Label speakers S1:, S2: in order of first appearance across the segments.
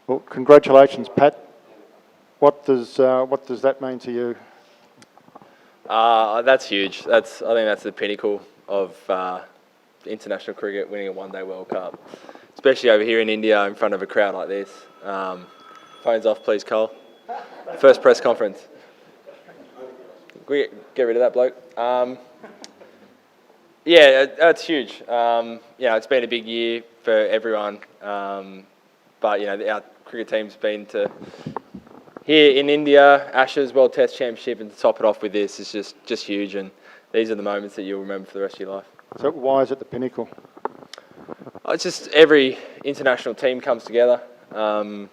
S1: Well, congratulations, Pat. What does that mean to you?
S2: That's huge. I think that's the pinnacle of international cricket, winning a one-day World Cup, especially over here in India in front of a crowd like this. Phones off, please, Cole. First press conference. Can we get rid of that bloke? Yeah, that's huge. It's been a big year for everyone, but our cricket team's been to here in India, Ashes World Test Championship, and to top it off with this is just huge. And these are the moments that you'll remember for the rest of your life.
S1: So why is it the pinnacle?
S2: It's just every international team comes together. You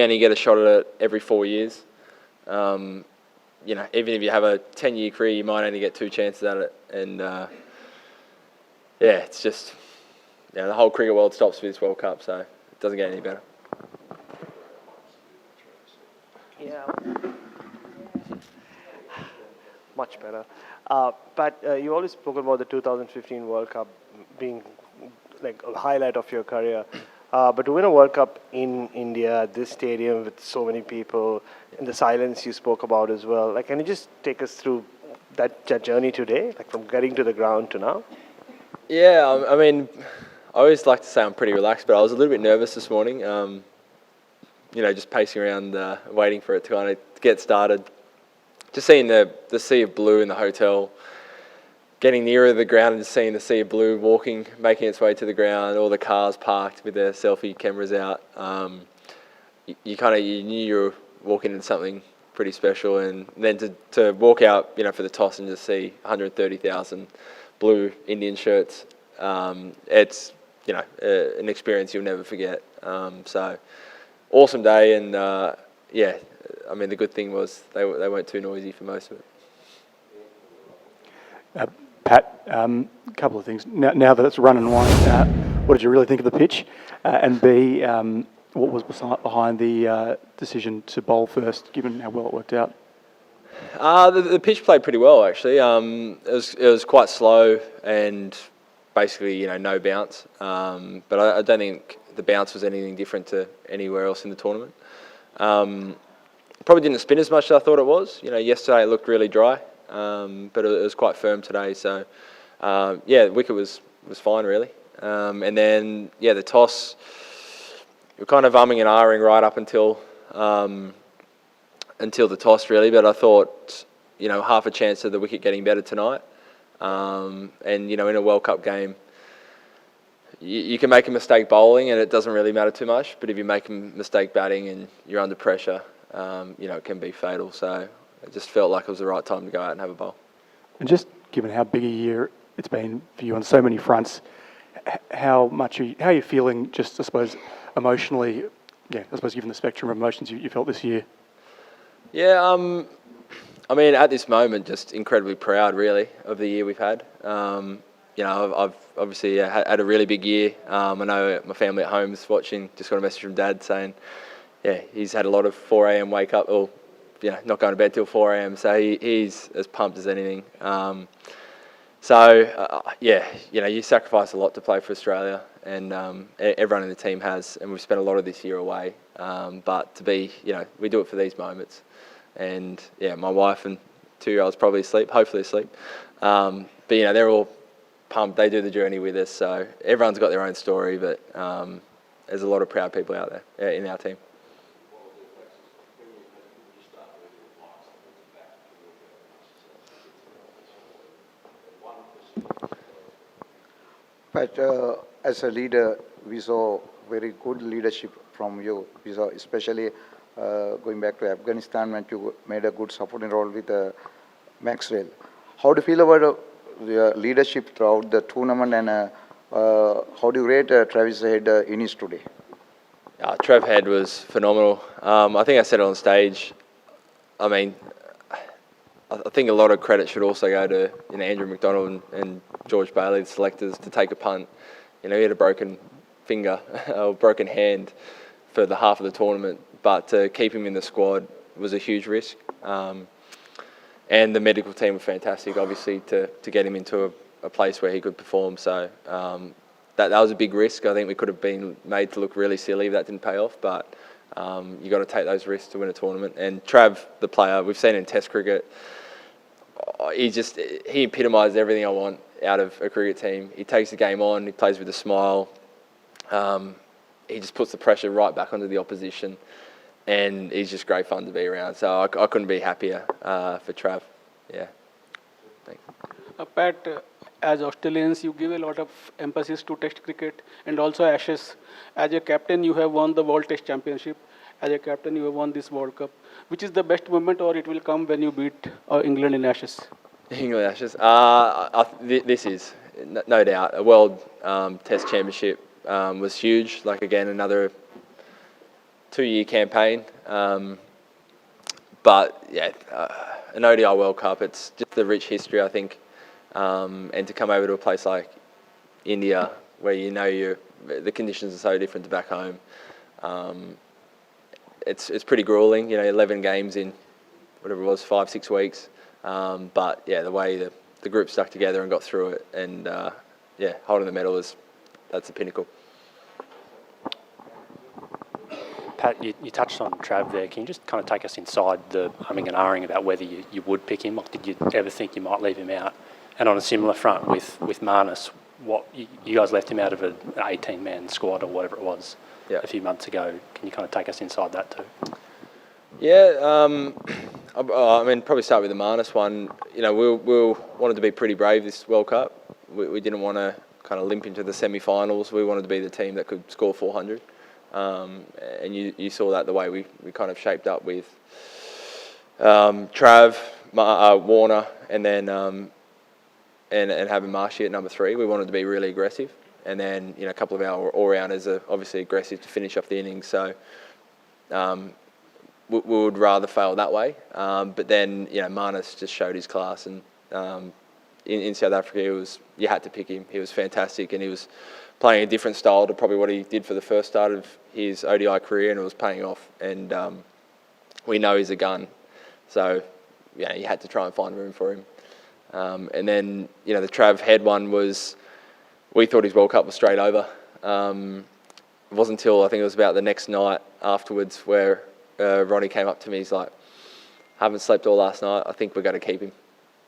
S2: only get a shot at it every 4 years. Even if you have a 10-year career, you might only get 2 chances at it. And it's just the whole cricket world stops for this World Cup, so it doesn't get any better.
S3: Yeah, much better. But you always spoke about the 2015 World Cup being like a highlight of your career. But to win a World Cup in India, this stadium with so many people, and the silence you spoke about as well, like, can you just take us through that journey today, like from getting to the ground to now?
S2: Yeah, I mean, I always like to say I'm pretty relaxed, but I was a little bit nervous this morning. Just pacing around, waiting for it to kind of get started. Just seeing the sea of blue in the hotel, getting nearer the ground and just seeing the sea of blue making its way to the ground, all the cars parked with their selfie cameras out. You knew you were walking into something pretty special, and then to walk out, for the toss and just see 130,000 blue Indian shirts, it's an experience you'll never forget. So awesome day, and I mean the good thing was they weren't too noisy for most of it.
S4: Pat, a couple of things. Now that it's run and wind, what did you really think of the pitch? And B, what was behind the decision to bowl first, given how well it worked out?
S2: The pitch played pretty well, actually. It was quite slow and basically no bounce. But I don't think the bounce was anything different to anywhere else in the tournament. Probably didn't spin as much as I thought it was. Yesterday it looked really dry. But it was quite firm today, so the wicket was fine really. And then the toss, we were kind of umming and ahhing right up until the toss really. But I thought half a chance of the wicket getting better tonight. And in a World Cup game, you can make a mistake bowling and it doesn't really matter too much. But if you make a mistake batting and you're under pressure, it can be fatal. So it just felt like it was the right time to go out and have a bowl. And
S4: just given how big a year it's been for you on so many fronts, how are you feeling, just I suppose emotionally, I suppose given the spectrum of emotions you felt this year?
S2: Yeah, I mean at this moment just incredibly proud really of the year we've had. I've obviously had a really big year. I know my family at home is watching, just got a message from Dad saying, he's had a lot of 4 a.m. wake up, or not going to bed till 4 a.m. So he's as pumped as anything. You sacrifice a lot to play for Australia, and everyone in the team has, and we've spent a lot of this year away. But to be, we do it for these moments. And my wife and 2-year-olds probably asleep, hopefully asleep. But they're all pumped. They do the journey with us. So everyone's got their own story, but there's a lot of proud people out there in our team.
S5: But as a leader, we saw very good leadership from you. We saw especially going back to Afghanistan when you made a good supporting role with Maxwell. How do you feel about your leadership throughout the tournament, and how do you rate Travis Head innings today?
S2: Trev Head was phenomenal. I think I said it on stage. I mean, I think a lot of credit should also go to Andrew McDonald and George Bailey, the selectors, to take a punt. He had a broken finger or broken hand for the half of the tournament, but to keep him in the squad was a huge risk. And the medical team were fantastic, obviously, to get him into a place where he could perform. So that was a big risk. I think we could have been made to look really silly if that didn't pay off, but you got to take those risks to win a tournament. And Trav, the player, we've seen in Test cricket, he epitomised everything I want out of a cricket team. He takes the game on, he plays with a smile. He just puts the pressure right back onto the opposition, and he's just great fun to be around. So I couldn't be happier for Trav. Yeah. Thanks.
S6: Pat, as Australians, you give a lot of emphasis to Test cricket and also Ashes. As a captain, you have won the World Test Championship. As a captain, you have won this World Cup. Which is the best moment, or it will come when you beat England in Ashes?
S2: England Ashes. This is, no doubt, a World Test Championship was huge. Like, again, another 2-year campaign. But, yeah, an ODI World Cup, it's just the rich history, I think. And to come over to a place like India, where the conditions are so different to back home, it's pretty grueling. 11 games in whatever it was, 5-6 weeks. But yeah, the way the group stuck together and got through it, and holding the medal that's the pinnacle.
S7: Pat, you touched on Trav there. Can you just kind of take us inside the humming and ahhing about whether you would pick him? Did you ever think you might leave him out? And on a similar front with Marnus, you guys left him out of an 18-man squad or whatever it was a few months ago. Can you kind of take us inside that too?
S2: Yeah, I mean, probably start with the Marnus one. We wanted to be pretty brave this World Cup. We didn't want to kind of limp into the semi-finals. We wanted to be the team that could score 400. And you saw that the way we kind of shaped up with Trav, Warner, and then and having Marshy at number 3. We wanted to be really aggressive, and then a couple of our all-rounders are obviously aggressive to finish off the innings. So we would rather fail that way. But then Marnus just showed his class, and in South Africa you had to pick him. He was fantastic, and he was playing a different style to probably what he did for the first start of his ODI career, and it was paying off. And we know he's a gun, so you had to try and find room for him. And then the Trav Head one we thought his World Cup was straight over. It wasn't until I think it was about the next night afterwards where Ronnie came up to me. He's like, "Haven't slept all last night. I think we're going to keep him.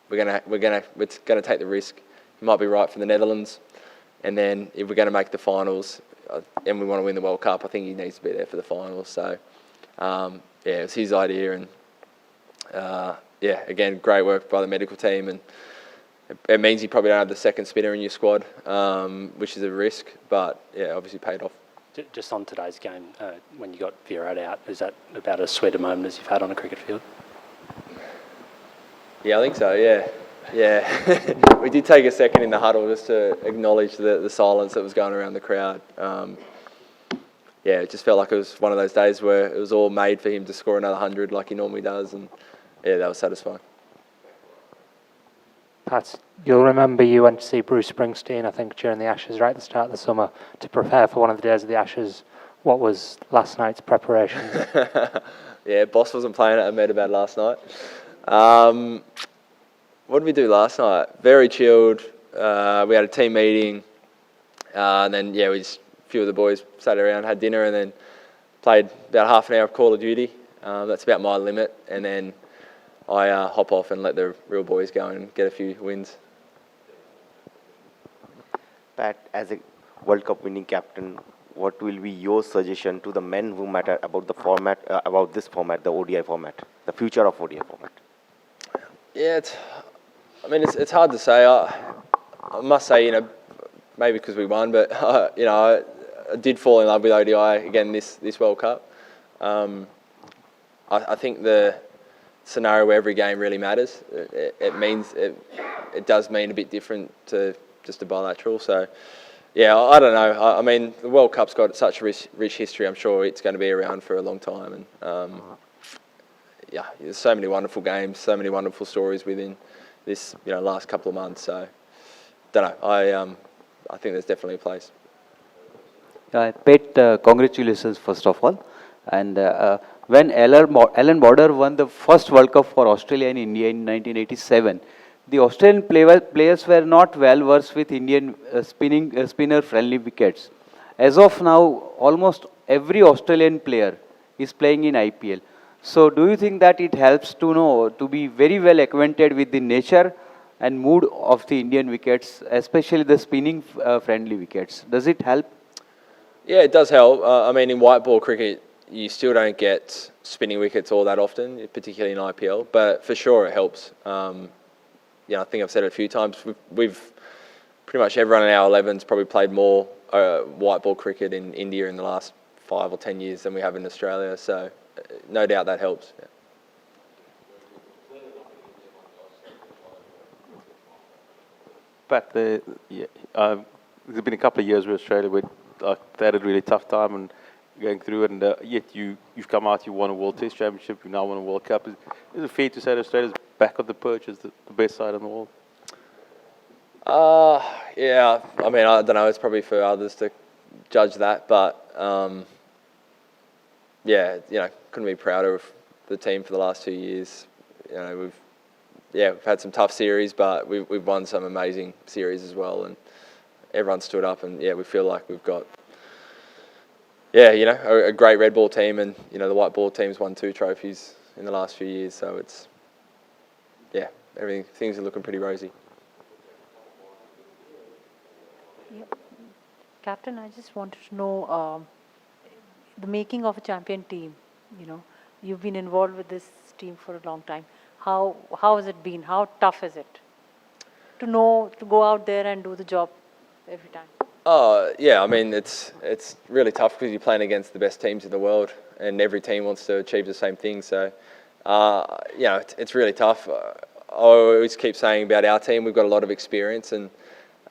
S2: We're going to take the risk. He might be right for the Netherlands, and then if we're going to make the finals and we want to win the World Cup, I think he needs to be there for the finals." So it was his idea, and again, great work by the medical team, and it means you probably don't have the second spinner in your squad, which is a risk, but obviously paid off.
S7: Just on today's game, when you got Virat out, is that about as sweet a moment as you've had on a cricket field? Yeah,
S2: I think so, yeah. We did take a second in the huddle just to acknowledge the silence that was going around the crowd. It just felt like it was one of those days where it was all made for him to score another 100 like he normally does, and that was satisfying.
S8: Pat, you'll remember you went to see Bruce Springsteen, I think, during the Ashes, right at the start of the summer, to prepare for one of the days of the Ashes. What was last night's preparations?
S2: Boss wasn't playing at Ahmedabad last night. What did we do last night? Very chilled. We had a team meeting, and then a few of the boys sat around, had dinner, and then played about half an hour of Call of Duty. That's about my limit, and then I hop off and let the real boys go and get a few wins.
S9: Pat, as a World Cup winning captain, what will be your suggestion to the men who matter about the format, about this format, the ODI format, the future of ODI format?
S2: Yeah, it's hard to say. I must say, maybe because we won, but I did fall in love with ODI again this World Cup. I think the scenario where every game really matters. It does mean a bit different to just a bilateral. So, I don't know. The World Cup's got such a rich history. I'm sure it's going to be around for a long time. And there's so many wonderful games, so many wonderful stories within this last couple of months. So, don't know. I think there's definitely a place.
S10: Pete, congratulations first of all. And when Alan Border won the first World Cup for Australia and India in 1987, the Australian players were not well versed with Indian spinner friendly wickets. As of now, almost every Australian player is playing in IPL. So do you think that it helps to be very well acquainted with the nature and mood of the Indian wickets, especially the spinning friendly wickets? Does it help?
S2: Yeah, it does help. I mean, in white ball cricket, you still don't get spinning wickets all that often, particularly in IPL. But for sure, it helps. I think I've said it a few times. We've pretty much everyone in our 11's probably played more white ball cricket in India in the last 5 or 10 years than we have in Australia. So no doubt that helps. Yeah.
S11: Pat, there's been a couple of years where Australia they had a really tough time and going through, and yet you've come out, you won a World Test Championship, you now won a World Cup. Is it fair to say that Australia's back on the perch as the best side in the world?
S2: Yeah, I mean, I don't know, it's probably for others to judge that, but couldn't be prouder of the team for the last 2 years. We've had some tough series, but we've won some amazing series as well, and everyone stood up, and we feel like we've got a great red ball team, and the white ball team's won 2 trophies in the last few years, so it's things are looking pretty rosy.
S12: Captain, I just wanted to know the making of a champion team. You've been involved with this team for a long time. How has it been? How tough is it to go out there and do the job every time?
S2: I mean, it's really tough because you're playing against the best teams in the world, and every team wants to achieve the same thing. So, it's really tough. I always keep saying about our team, we've got a lot of experience, and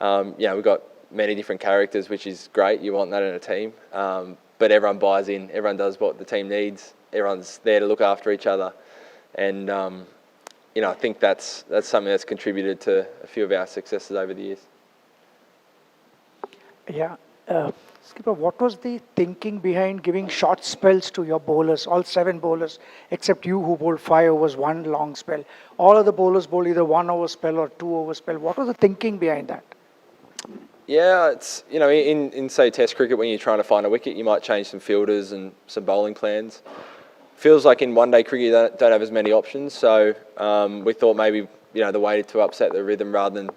S2: we've got many different characters, which is great. You want that in a team, but everyone buys in. Everyone does what the team needs. Everyone's there to look after each other, and I think that's something that's contributed to a few of our successes over the years.
S13: Yeah. Skipper, what was the thinking behind giving short spells to your bowlers, all 7 bowlers, except you who bowled 5 overs, 1 long spell? All of the bowlers bowled either 1 over spell or 2 over spell. What was the thinking behind that?
S2: Yeah, it's, in say Test cricket, when you're trying to find a wicket, you might change some fielders and some bowling plans. Feels like in one-day cricket you don't have as many options, so we thought maybe the way to upset the rhythm rather than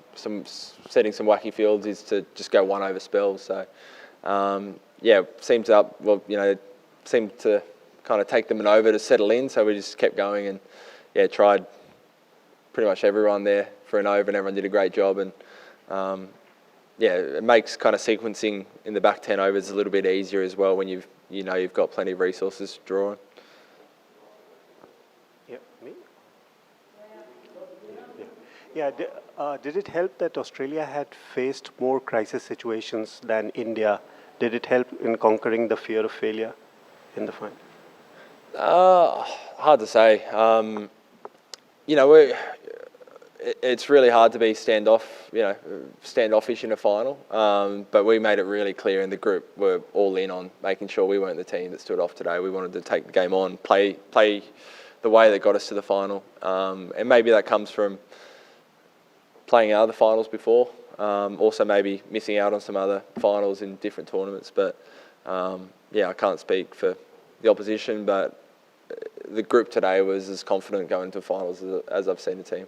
S2: setting some wacky fields is to just go 1 over spells. So seemed to kind of take them an over to settle in, so we just kept going and tried pretty much everyone there for an over, and everyone did a great job, and it makes kind of sequencing in the back 10 overs a little bit easier as well when you've got plenty of resources to draw on.
S14: Did it help that Australia had faced more crisis situations than India? Did it help in conquering the fear of failure in the final?
S2: Hard to say. It's really hard to be standoffish in a final. But we made it really clear in the group, we're all in on making sure we weren't the team that stood off today. We wanted to take the game on, play the way that got us to the final. And maybe that comes from playing in other finals before, also maybe missing out on some other finals in different tournaments. But I can't speak for the opposition, but the group today was as confident going to finals as I've seen the team.